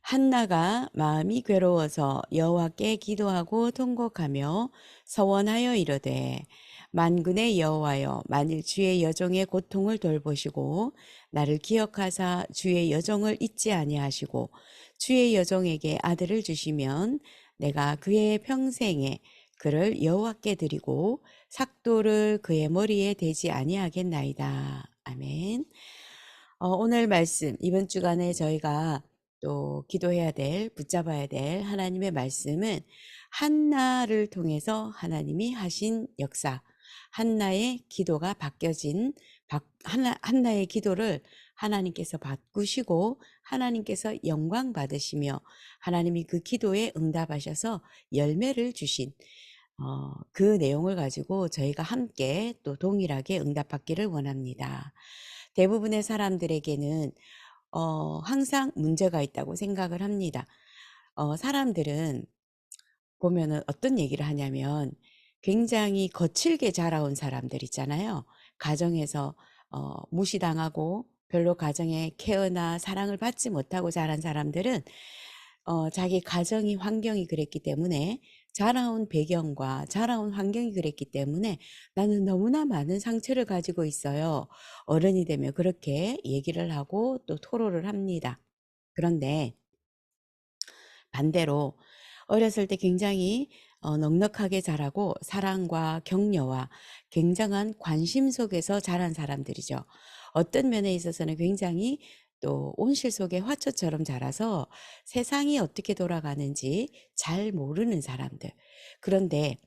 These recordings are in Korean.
한나가 마음이 괴로워서 여호와께 기도하고 통곡하며 서원하여 이르되 만군의 여호와여, 만일 주의 여종의 고통을 돌보시고 나를 기억하사 주의 여종을 잊지 아니하시고 주의 여종에게 아들을 주시면 내가 그의 평생에 그를 여호와께 드리고 삭도를 그의 머리에 대지 아니하겠나이다. 아멘. 오늘 말씀, 이번 주간에 저희가 또 기도해야 될, 붙잡아야 될 하나님의 말씀은 한나를 통해서 하나님이 하신 역사, 한나의 기도가 바뀌어진, 한나의 기도를 하나님께서 바꾸시고 하나님께서 영광 받으시며 하나님이 그 기도에 응답하셔서 열매를 주신 그 내용을 가지고 저희가 함께 또 동일하게 응답받기를 원합니다. 대부분의 사람들에게는 항상 문제가 있다고 생각을 합니다. 사람들은 보면은 어떤 얘기를 하냐면 굉장히 거칠게 자라온 사람들 있잖아요. 가정에서 무시당하고 별로 가정의 케어나 사랑을 받지 못하고 자란 사람들은 자기 가정이 환경이 그랬기 때문에 자라온 배경과 자라온 환경이 그랬기 때문에 나는 너무나 많은 상처를 가지고 있어요. 어른이 되면 그렇게 얘기를 하고 또 토로를 합니다. 그런데 반대로 어렸을 때 굉장히 넉넉하게 자라고 사랑과 격려와 굉장한 관심 속에서 자란 사람들이죠. 어떤 면에 있어서는 굉장히 또 온실 속의 화초처럼 자라서 세상이 어떻게 돌아가는지 잘 모르는 사람들. 그런데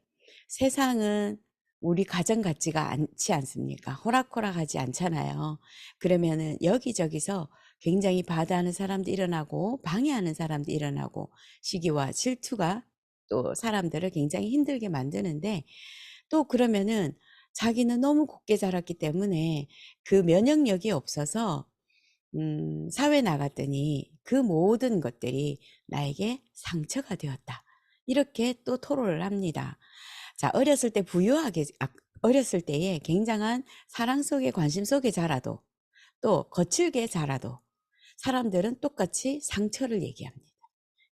세상은 우리 가정 같지가 않지 않습니까? 호락호락하지 않잖아요. 그러면은 여기저기서 굉장히 바다하는 사람도 일어나고 방해하는 사람도 일어나고 시기와 질투가 또 사람들을 굉장히 힘들게 만드는데 또 그러면은 자기는 너무 곱게 자랐기 때문에 그 면역력이 없어서 사회 나갔더니 그 모든 것들이 나에게 상처가 되었다. 이렇게 또 토로를 합니다. 자, 어렸을 때 부유하게, 어렸을 때에 굉장한 사랑 속에 관심 속에 자라도 또 거칠게 자라도 사람들은 똑같이 상처를 얘기합니다.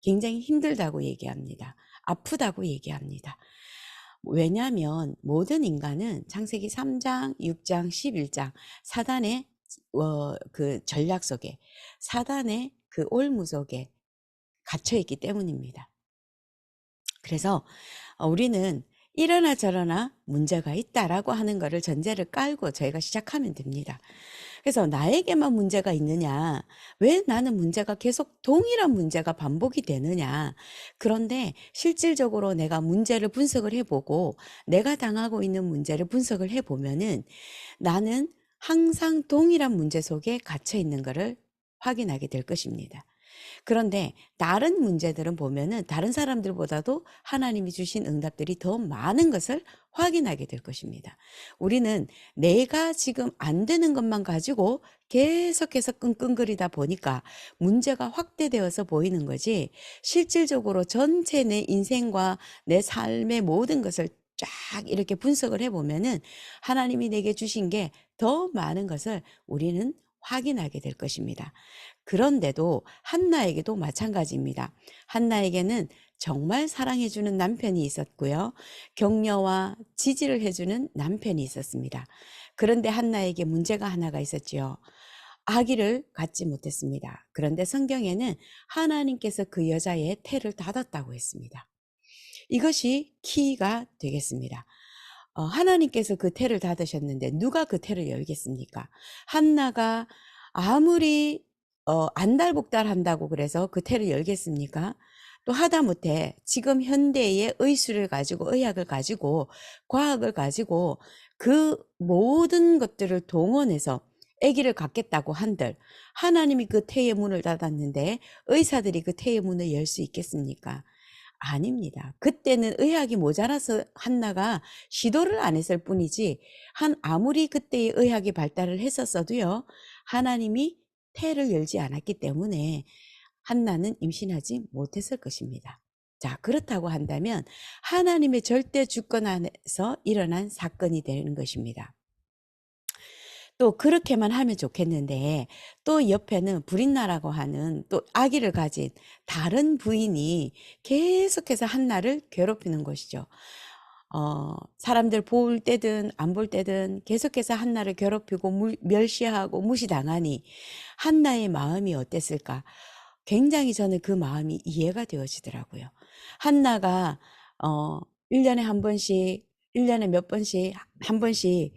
굉장히 힘들다고 얘기합니다. 아프다고 얘기합니다. 왜냐하면 모든 인간은 창세기 3장, 6장, 11장 사단의 그 전략 속에 사단의 그 올무 속에 갇혀 있기 때문입니다. 그래서 우리는 이러나 저러나 문제가 있다라고 하는 것을 전제를 깔고 저희가 시작하면 됩니다. 그래서 나에게만 문제가 있느냐? 왜 나는 문제가 계속 동일한 문제가 반복이 되느냐? 그런데 실질적으로 내가 문제를 분석을 해보고 내가 당하고 있는 문제를 분석을 해보면은 나는 항상 동일한 문제 속에 갇혀 있는 것을 확인하게 될 것입니다. 그런데 다른 문제들은 보면은 다른 사람들보다도 하나님이 주신 응답들이 더 많은 것을 확인하게 될 것입니다. 우리는 내가 지금 안 되는 것만 가지고 계속해서 끙끙거리다 보니까 문제가 확대되어서 보이는 거지 실질적으로 전체 내 인생과 내 삶의 모든 것을 쫙 이렇게 분석을 해보면은 하나님이 내게 주신 게 더 많은 것을 우리는 확인하게 될 것입니다. 그런데도 한나에게도 마찬가지입니다. 한나에게는 정말 사랑해주는 남편이 있었고요. 격려와 지지를 해주는 남편이 있었습니다. 그런데 한나에게 문제가 하나가 있었지요. 아기를 갖지 못했습니다. 그런데 성경에는 하나님께서 그 여자의 태를 닫았다고 했습니다. 이것이 키가 되겠습니다. 하나님께서 그 태를 닫으셨는데 누가 그 태를 열겠습니까? 한나가 아무리 안달복달한다고 그래서 그 태를 열겠습니까? 또 하다못해 지금 현대의 의술을 가지고 의학을 가지고 과학을 가지고 그 모든 것들을 동원해서 아기를 갖겠다고 한들 하나님이 그 태의 문을 닫았는데 의사들이 그 태의 문을 열 수 있겠습니까? 아닙니다. 그때는 의학이 모자라서 한나가 시도를 안 했을 뿐이지 아무리 그때의 의학이 발달을 했었어도요. 하나님이 태를 열지 않았기 때문에 한나는 임신하지 못했을 것입니다. 자, 그렇다고 한다면 하나님의 절대 주권 안에서 일어난 사건이 되는 것입니다. 또 그렇게만 하면 좋겠는데 또 옆에는 브릿나라고 하는 또 아기를 가진 다른 부인이 계속해서 한나를 괴롭히는 것이죠. 사람들 볼 때든 안 볼 때든 계속해서 한나를 괴롭히고 멸시하고 무시당하니 한나의 마음이 어땠을까? 굉장히 저는 그 마음이 이해가 되어지더라고요. 한나가 어 1 년에 한 번씩 1 년에 몇 번씩 한 번씩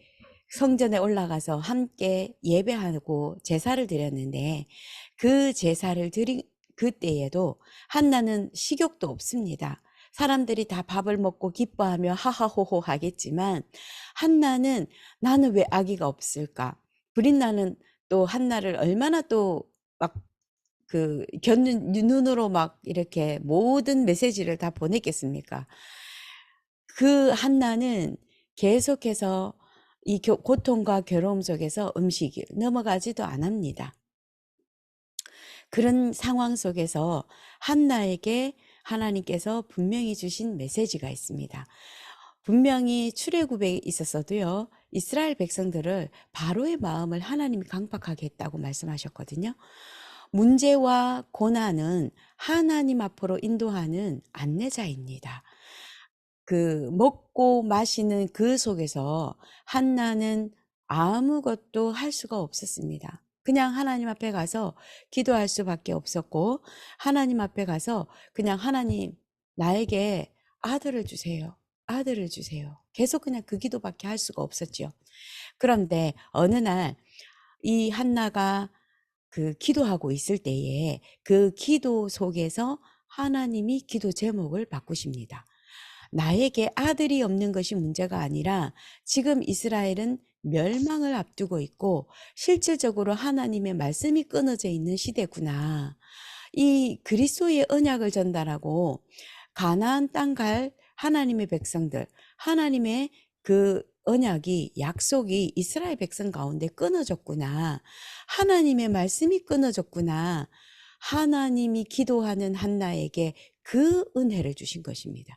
성전에 올라가서 함께 예배하고 제사를 드렸는데 그 제사를 드린 그때에도 한나는 식욕도 없습니다. 사람들이 다 밥을 먹고 기뻐하며 하하호호 하겠지만 한나는 '나는 왜 아기가 없을까?' 브릿나는 또 한나를 얼마나 또 막 견눈 눈으로 막 이렇게 모든 메시지를 다 보냈겠습니까? 그 한나는 계속해서 이 고통과 괴로움 속에서 음식이 넘어가지도 않습니다. 그런 상황 속에서 한나에게 하나님께서 분명히 주신 메시지가 있습니다. 분명히 출애굽에 있었어도요. 이스라엘 백성들을 바로의 마음을 하나님이 강팍하게 했다고 말씀하셨거든요. 문제와 고난은 하나님 앞으로 인도하는 안내자입니다. 먹고 마시는 그 속에서 한나는 아무것도 할 수가 없었습니다. 그냥 하나님 앞에 가서 기도할 수밖에 없었고 하나님 앞에 가서 그냥 "하나님 나에게 아들을 주세요. 아들을 주세요." 계속 그냥 그 기도밖에 할 수가 없었지요. 그런데 어느 날 이 한나가 기도하고 있을 때에 그 기도 속에서 하나님이 기도 제목을 바꾸십니다. 나에게 아들이 없는 것이 문제가 아니라 지금 이스라엘은 멸망을 앞두고 있고 실질적으로 하나님의 말씀이 끊어져 있는 시대구나. 이 그리스도의 언약을 전달하고 가나안 땅 갈 하나님의 백성들, 하나님의 언약이 약속이 이스라엘 백성 가운데 끊어졌구나. 하나님의 말씀이 끊어졌구나. 하나님이 기도하는 한나에게 그 은혜를 주신 것입니다.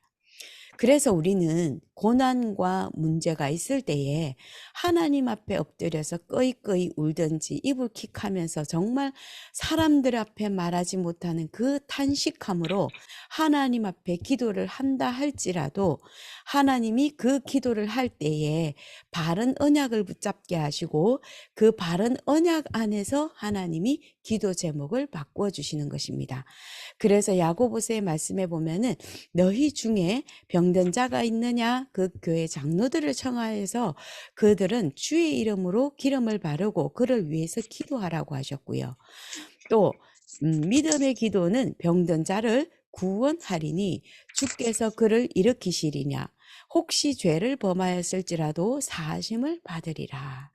그래서 우리는 고난과 문제가 있을 때에 하나님 앞에 엎드려서 꺼이꺼이 울든지 이불킥하면서 정말 사람들 앞에 말하지 못하는 그 탄식함으로 하나님 앞에 기도를 한다 할지라도 하나님이 그 기도를 할 때에 바른 언약을 붙잡게 하시고 그 바른 언약 안에서 하나님이 기도 제목을 바꾸어 주시는 것입니다. 그래서 야고보서의 말씀에 보면은 너희 중에 병든 자가 있느냐? 그 교회 장로들을 청하여서 그들은 주의 이름으로 기름을 바르고 그를 위해서 기도하라고 하셨고요. 또 믿음의 기도는 병든 자를 구원하리니 주께서 그를 일으키시리냐? 혹시 죄를 범하였을지라도 사하심을 받으리라.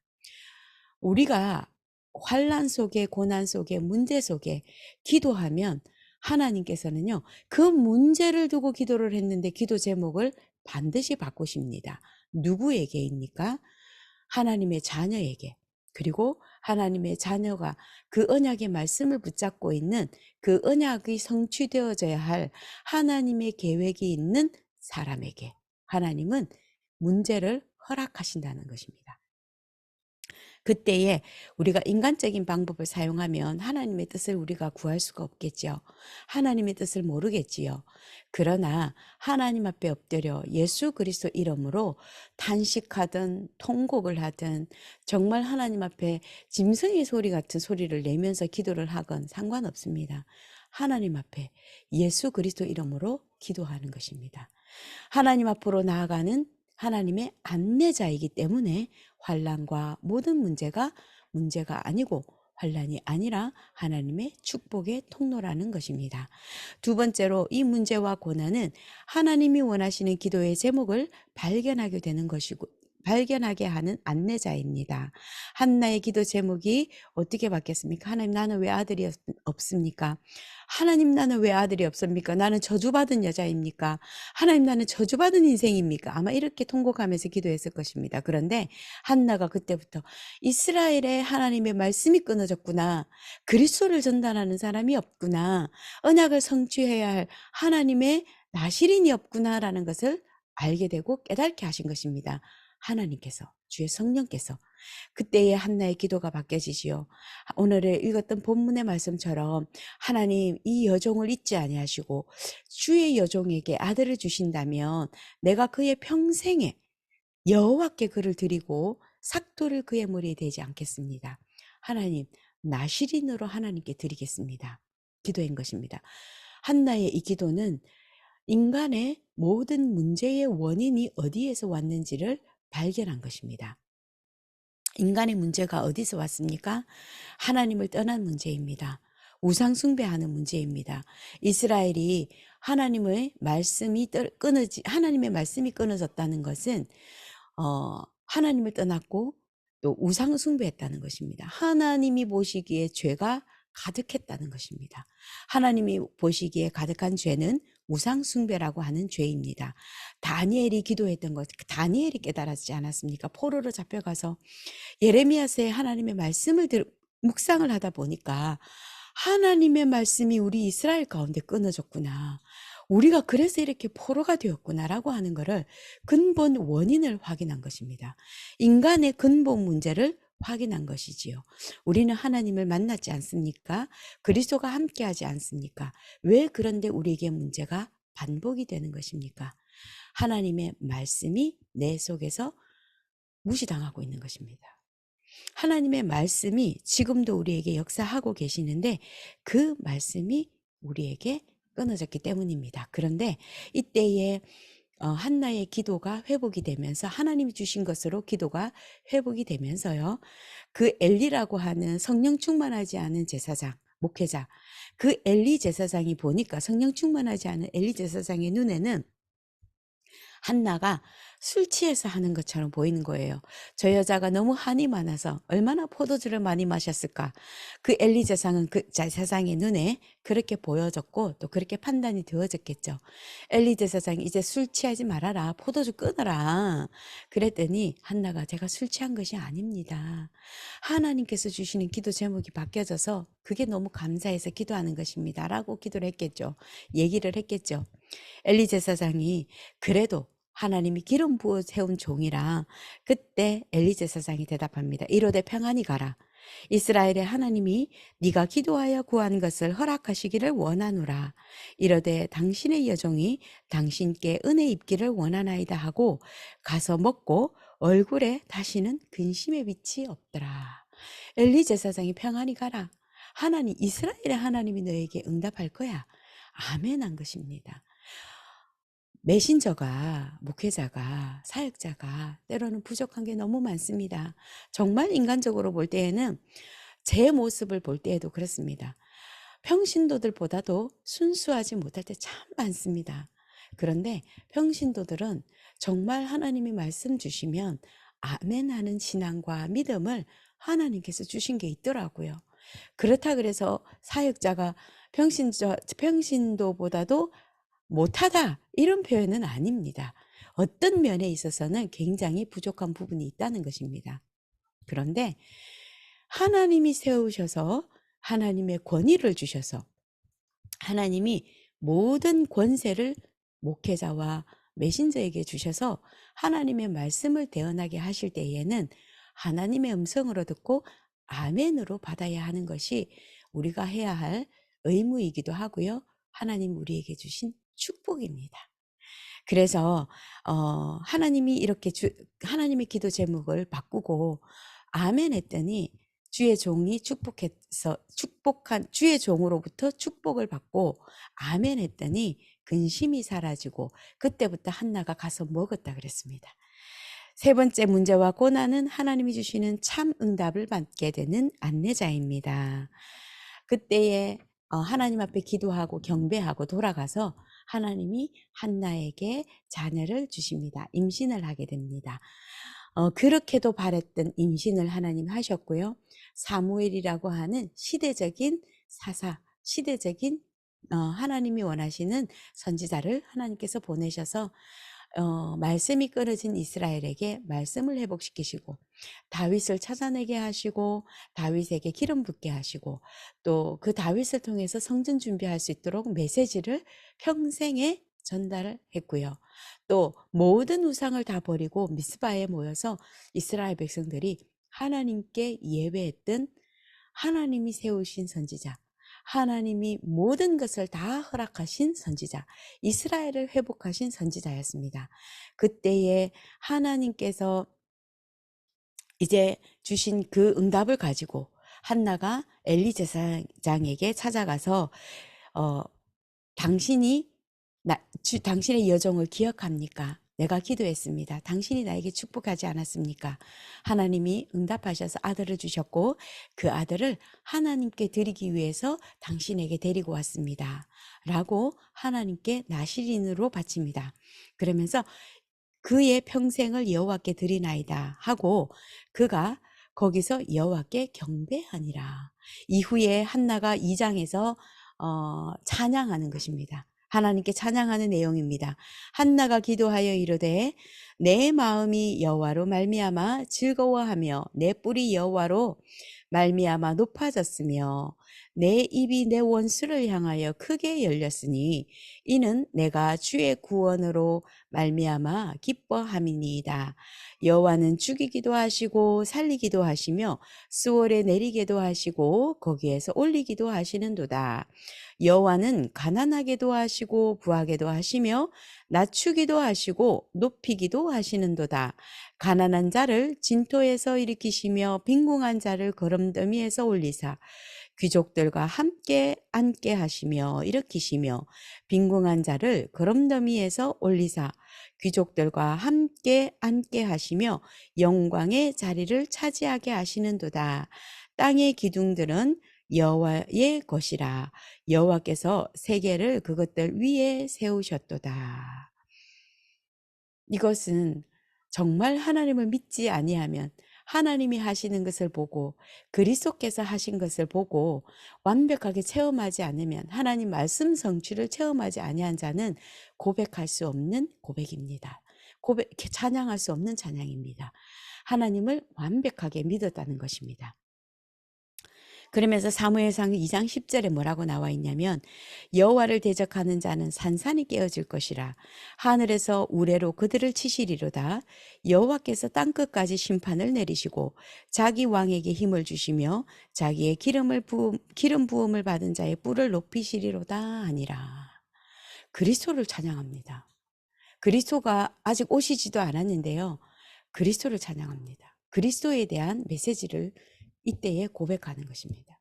우리가 환난 속에 고난 속에 문제 속에 기도하면 하나님께서는요. 그 문제를 두고 기도를 했는데 기도 제목을 반드시 바꾸십니다. 누구에게입니까? 하나님의 자녀에게. 그리고 하나님의 자녀가 그 언약의 말씀을 붙잡고 있는 그 언약이 성취되어져야 할 하나님의 계획이 있는 사람에게 하나님은 문제를 허락하신다는 것입니다. 그때에 우리가 인간적인 방법을 사용하면 하나님의 뜻을 우리가 구할 수가 없겠죠. 하나님의 뜻을 모르겠지요. 그러나 하나님 앞에 엎드려 예수 그리스도 이름으로 탄식하든 통곡을 하든 정말 하나님 앞에 짐승의 소리 같은 소리를 내면서 기도를 하건 상관없습니다. 하나님 앞에 예수 그리스도 이름으로 기도하는 것입니다. 하나님 앞으로 나아가는 하나님의 안내자이기 때문에 환난과 모든 문제가 아니고 환난이 아니라 하나님의 축복의 통로라는 것입니다. 두 번째로 이 문제와 고난은 하나님이 원하시는 기도의 제목을 발견하게 되는 것이고 발견하게 하는 안내자입니다. 한나의 기도 제목이 어떻게 바뀌었습니까? 하나님 나는 왜 아들이 없습니까? 하나님 나는 왜 아들이 없습니까? 나는 저주받은 여자입니까? 하나님 나는 저주받은 인생입니까? 아마 이렇게 통곡하면서 기도했을 것입니다. 그런데 한나가 그때부터 이스라엘의 하나님의 말씀이 끊어졌구나. 그리스도를 전달하는 사람이 없구나. 언약을 성취해야 할 하나님의 나시린이 없구나라는 것을 알게 되고 깨닫게 하신 것입니다. 하나님께서, 주의 성령께서. 그때의 한나의 기도가 바뀌어지지요. 오늘에 읽었던 본문의 말씀처럼 하나님 이 여종을 잊지 아니하시고 주의 여종에게 아들을 주신다면 내가 그의 평생에 여호와께 그를 드리고 삭도를 그의 머리에 대지 않겠습니다. 하나님, 나시린으로 하나님께 드리겠습니다. 기도한 것입니다. 한나의 이 기도는 인간의 모든 문제의 원인이 어디에서 왔는지를 발견한 것입니다. 인간의 문제가 어디서 왔습니까? 하나님을 떠난 문제입니다. 우상 숭배하는 문제입니다. 이스라엘이 하나님의 말씀이 끊어졌다는 것은 하나님을 떠났고 또 우상 숭배했다는 것입니다. 하나님이 보시기에 죄가 가득했다는 것입니다. 하나님이 보시기에 가득한 죄는 우상 숭배라고 하는 죄입니다. 다니엘이 기도했던 것, 다니엘이 깨달았지 않았습니까? 포로로 잡혀가서 예레미야서에 하나님의 말씀을 묵상을 하다 보니까 하나님의 말씀이 우리 이스라엘 가운데 끊어졌구나. 우리가 그래서 이렇게 포로가 되었구나라고 하는 것을 근본 원인을 확인한 것입니다. 인간의 근본 문제를 확인한 것이지요. 우리는 하나님을 만났지 않습니까? 그리스도가 함께하지 않습니까? 왜 그런데 우리에게 문제가 반복이 되는 것입니까? 하나님의 말씀이 내 속에서 무시당하고 있는 것입니다. 하나님의 말씀이 지금도 우리에게 역사하고 계시는데 그 말씀이 우리에게 끊어졌기 때문입니다. 그런데 이때에 한나의 기도가 회복이 되면서 하나님이 주신 것으로 기도가 회복이 되면서요. 그 엘리라고 하는 성령 충만하지 않은 제사장, 목회자, 그 엘리 제사장이 보니까 성령 충만하지 않은 엘리 제사장의 눈에는 한나가 술 취해서 하는 것처럼 보이는 거예요. 저 여자가 너무 한이 많아서 얼마나 포도주를 많이 마셨을까. 그 엘리 제사장은 그 제사장의 눈에 그렇게 보여졌고 또 그렇게 판단이 되어졌겠죠. 엘리 제사장이 이제 술 취하지 말아라. 포도주 끊어라. 그랬더니 한나가 제가 술 취한 것이 아닙니다. 하나님께서 주시는 기도 제목이 바뀌어져서 그게 너무 감사해서 기도하는 것입니다. 라고 기도를 했겠죠. 얘기를 했겠죠. 엘리 제사장이 그래도 하나님이 기름 부어 세운 종이라 그때 엘리 제사장이 대답합니다. 이르되 평안히 가라. 이스라엘의 하나님이 네가 기도하여 구한 것을 허락하시기를 원하노라. 이르되 당신의 여종이 당신께 은혜 입기를 원하나이다 하고 가서 먹고 얼굴에 다시는 근심의 빛이 없더라. 엘리 제사장이 평안히 가라. 하나님, 이스라엘의 하나님이 너에게 응답할 거야. 아멘 한 것입니다. 메신저가, 목회자가, 사역자가 때로는 부족한 게 너무 많습니다. 정말 인간적으로 볼 때에는 제 모습을 볼 때에도 그렇습니다. 평신도들보다도 순수하지 못할 때 참 많습니다. 그런데 평신도들은 정말 하나님이 말씀 주시면 아멘 하는 신앙과 믿음을 하나님께서 주신 게 있더라고요. 그렇다 그래서 사역자가 평신도보다도 못하다 이런 표현은 아닙니다. 어떤 면에 있어서는 굉장히 부족한 부분이 있다는 것입니다. 그런데 하나님이 세우셔서 하나님의 권위를 주셔서 하나님이 모든 권세를 목회자와 메신저에게 주셔서 하나님의 말씀을 대언하게 하실 때에는 하나님의 음성으로 듣고 아멘으로 받아야 하는 것이 우리가 해야 할 의무이기도 하고요. 하나님 우리에게 주신 축복입니다. 그래서 하나님이 이렇게 하나님의 기도 제목을 바꾸고 아멘 했더니 주의 종이 축복한 주의 종으로부터 축복을 받고 아멘 했더니 근심이 사라지고 그때부터 한나가 가서 먹었다 그랬습니다. 세 번째 문제와 고난은 하나님이 주시는 참 응답을 받게 되는 안내자입니다. 그때에 하나님 앞에 기도하고 경배하고 돌아가서 하나님이 한나에게 자녀를 주십니다. 임신을 하게 됩니다. 그렇게도 바랬던 임신을 하나님 하셨고요. 사무엘이라고 하는 시대적인 사사, 시대적인 하나님이 원하시는 선지자를 하나님께서 보내셔서 말씀이 끊어진 이스라엘에게 말씀을 회복시키시고 다윗을 찾아내게 하시고 다윗에게 기름 붓게 하시고 또 그 다윗을 통해서 성전 준비할 수 있도록 메시지를 평생에 전달을 했고요. 또 모든 우상을 다 버리고 미스바에 모여서 이스라엘 백성들이 하나님께 예배했던 하나님이 세우신 선지자, 하나님이 모든 것을 다 허락하신 선지자, 이스라엘을 회복하신 선지자였습니다. 그때에 하나님께서 이제 주신 그 응답을 가지고 한나가 엘리 제사장에게 찾아가서 당신이 당신의 여종을 기억합니까? 내가 기도했습니다. 당신이 나에게 축복하지 않았습니까? 하나님이 응답하셔서 아들을 주셨고 그 아들을 하나님께 드리기 위해서 당신에게 데리고 왔습니다. 라고 하나님께 나실인으로 바칩니다. 그러면서 그의 평생을 여호와께 드리나이다 하고 그가 거기서 여호와께 경배하니라. 이후에 한나가 2장에서 찬양하는 것입니다. 하나님께 찬양하는 내용입니다. 한나가 기도하여 이르되 내 마음이 여호와로 말미암아 즐거워하며 내 뿔이 여호와로 말미암아 높아졌으며 내 입이 내 원수를 향하여 크게 열렸으니 이는 내가 주의 구원으로 말미암아 기뻐함이니이다. 여호와는 죽이기도 하시고 살리기도 하시며 수월에 내리게도 하시고 거기에서 올리기도 하시는도다. 여호와는 가난하게도 하시고 부하게도 하시며 낮추기도 하시고 높이기도 하시는도다. 가난한 자를 진토에서 일으키시며 빈궁한 자를 거름더미에서 올리사 귀족들과 함께 앉게 하시며 일으키시며 빈궁한 자를 거름더미에서 올리사 귀족들과 함께 앉게 하시며 영광의 자리를 차지하게 하시는도다. 땅의 기둥들은 여호와의 것이라. 여호와께서 세계를 그것들 위에 세우셨도다. 이것은 정말 하나님을 믿지 아니하면 하나님이 하시는 것을 보고 그리스도께서 하신 것을 보고 완벽하게 체험하지 않으면 하나님 말씀 성취를 체험하지 아니한 자는 고백할 수 없는 고백입니다. 찬양할 수 없는 찬양입니다. 하나님을 완벽하게 믿었다는 것입니다. 그러면서 사무엘상 2장 10절에 뭐라고 나와 있냐면 여호와를 대적하는 자는 산산이 깨어질 것이라. 하늘에서 우레로 그들을 치시리로다. 여호와께서 땅끝까지 심판을 내리시고 자기 왕에게 힘을 주시며 자기의 기름 부음을 받은 자의 뿔을 높이시리로다 하니라. 그리스도를 찬양합니다. 그리스도가 아직 오시지도 않았는데요. 그리스도를 찬양합니다. 그리스도에 대한 메시지를 이때에 고백하는 것입니다.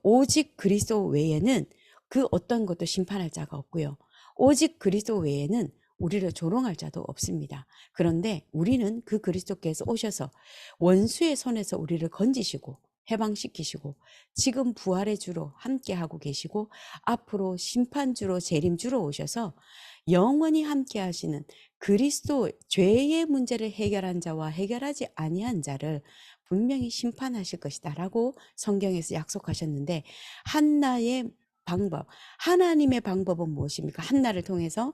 오직 그리스도 외에는 그 어떤 것도 심판할 자가 없고요. 오직 그리스도 외에는 우리를 조롱할 자도 없습니다. 그런데 우리는 그 그리스도께서 오셔서 원수의 손에서 우리를 건지시고 해방시키시고 지금 부활의 주로 함께하고 계시고 앞으로 심판주로 재림주로 오셔서 영원히 함께 하시는 그리스도 죄의 문제를 해결한 자와 해결하지 아니한 자를 분명히 심판하실 것이다 라고 성경에서 약속하셨는데 한나의 방법, 하나님의 방법은 무엇입니까? 한나를 통해서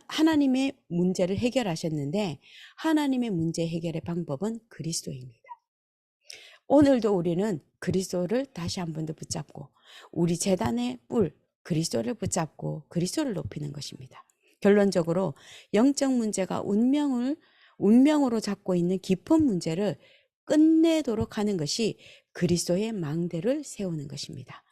하나님의 문제를 해결하셨는데 하나님의 문제 해결의 방법은 그리스도입니다. 오늘도 우리는 그리스도를 다시 한 번 더 붙잡고 우리 제단의 뿔 그리스도를 붙잡고 그리스도를 높이는 것입니다. 결론적으로 영적 문제가 운명으로 잡고 있는 깊은 문제를 끝내도록 하는 것이 그리스도의 망대를 세우는 것입니다.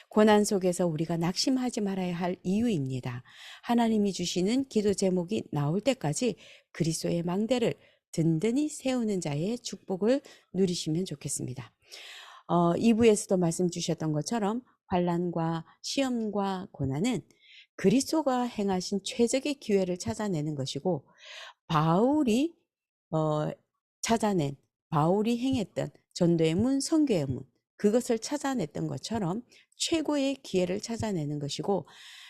고난 속에서 우리가 낙심하지 말아야 할 이유입니다. 하나님이 주시는 기도 제목이 나올 때까지 그리스도의 망대를 든든히 세우는 자의 축복을 누리시면 좋겠습니다. 2부에서도 말씀 주셨던 것처럼 환난과 시험과 고난은 그리스도가 행하신 최적의 기회를 찾아내는 것이고 바울이 바울이 행했던 전도의 문, 선교의 문 그것을 찾아냈던 것처럼 최고의 기회를 찾아내는 것이고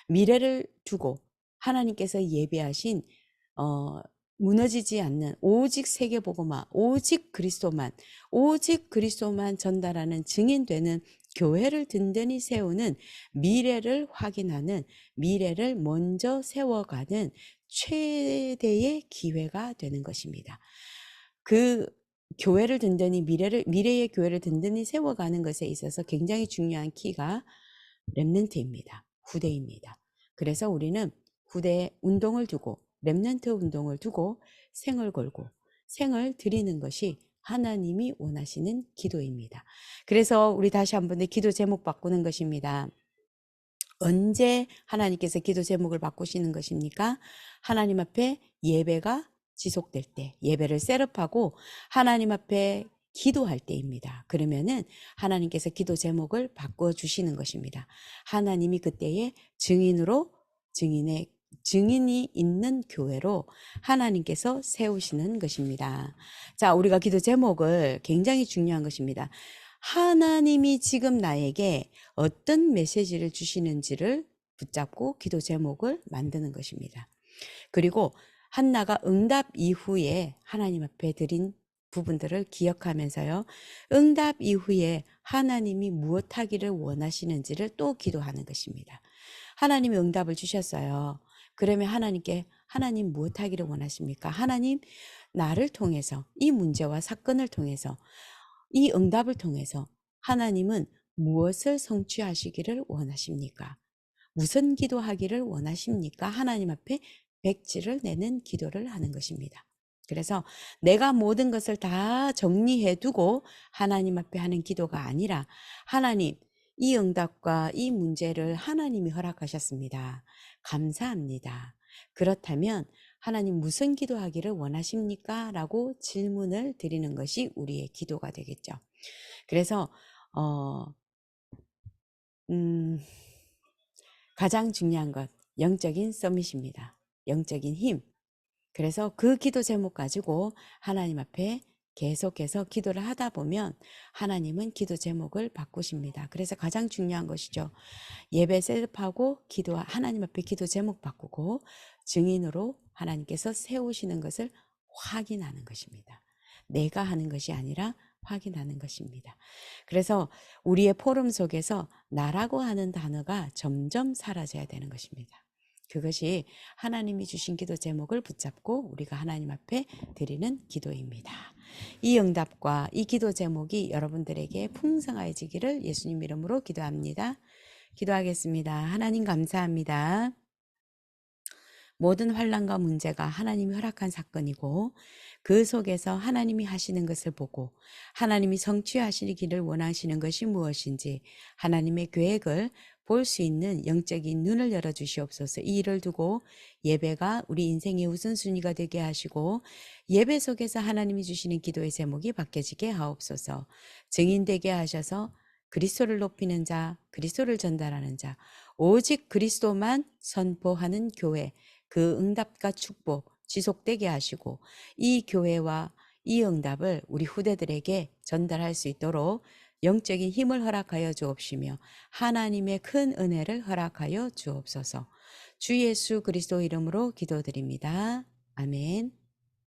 미래를 두고 하나님께서 예비하신 무너지지 않는 오직 세계복음화, 오직 그리스도만 전달하는 증인되는 교회를 든든히 세우는 미래를 확인하는 미래를 먼저 세워가는 최대의 기회가 되는 것입니다. 그 교회를 든든히 미래의 교회를 든든히 세워가는 것에 있어서 굉장히 중요한 키가 렘넌트입니다. 후대입니다. 그래서 우리는 후대 운동을 두고 렘넌트 운동을 두고 생을 걸고 생을 드리는 것이 하나님이 원하시는 기도입니다. 그래서 우리 다시 한번 기도 제목 바꾸는 것입니다. 언제 하나님께서 기도 제목을 바꾸시는 것입니까? 하나님 앞에 예배가 지속될 때, 예배를 셋업하고 하나님 앞에 기도할 때입니다. 그러면은 하나님께서 기도 제목을 바꿔 주시는 것입니다. 하나님이 그때에 증인이 있는 교회로 하나님께서 세우시는 것입니다. 자, 우리가 기도 제목을 굉장히 중요한 것입니다. 하나님이 지금 나에게 어떤 메시지를 주시는지를 붙잡고 기도 제목을 만드는 것입니다. 그리고 한나가 응답 이후에 하나님 앞에 드린 부분들을 기억하면서요. 응답 이후에 하나님이 무엇 하기를 원하시는지를 또 기도하는 것입니다. 하나님이 응답을 주셨어요. 그러면 하나님께 하나님 무엇 하기를 원하십니까? 하나님 나를 통해서 이 문제와 사건을 통해서 이 응답을 통해서 하나님은 무엇을 성취하시기를 원하십니까? 무슨 기도하기를 원하십니까? 하나님 앞에 백지를 내는 기도를 하는 것입니다. 그래서 내가 모든 것을 다 정리해 두고 하나님 앞에 하는 기도가 아니라 하나님, 이 응답과 이 문제를 하나님이 허락하셨습니다. 감사합니다. 그렇다면 하나님 무슨 기도하기를 원하십니까? 라고 질문을 드리는 것이 우리의 기도가 되겠죠. 그래서 가장 중요한 것, 영적인 서밋입니다. 영적인 힘. 그래서 그 기도 제목 가지고 하나님 앞에 계속해서 기도를 하다 보면 하나님은 기도 제목을 바꾸십니다. 그래서 가장 중요한 것이죠. 예배 셋업하고 하나님 앞에 기도 제목 바꾸고 증인으로 하나님께서 세우시는 것을 확인하는 것입니다. 내가 하는 것이 아니라 확인하는 것입니다. 그래서 우리의 포럼 속에서 나라고 하는 단어가 점점 사라져야 되는 것입니다. 그것이 하나님이 주신 기도 제목을 붙잡고 우리가 하나님 앞에 드리는 기도입니다. 이 응답과 이 기도 제목이 여러분들에게 풍성해지기를 예수님 이름으로 기도합니다. 기도하겠습니다. 하나님 감사합니다. 모든 환난과 문제가 하나님이 허락한 사건이고 그 속에서 하나님이 하시는 것을 보고 하나님이 성취하시기를 원하시는 것이 무엇인지 하나님의 계획을 볼 수 있는 영적인 눈을 열어주시옵소서. 이 일을 두고 예배가 우리 인생의 우선순위가 되게 하시고 예배 속에서 하나님이 주시는 기도의 제목이 바뀌어지게 하옵소서. 증인되게 하셔서 그리스도를 높이는 자, 그리스도를 전달하는 자, 오직 그리스도만 선포하는 교회, 그 응답과 축복 지속되게 하시고 이 교회와 이 응답을 우리 후대들에게 전달할 수 있도록 영적인 힘을 허락하여 주옵시며 하나님의 큰 은혜를 허락하여 주옵소서. 주 예수 그리스도 이름으로 기도드립니다. 아멘.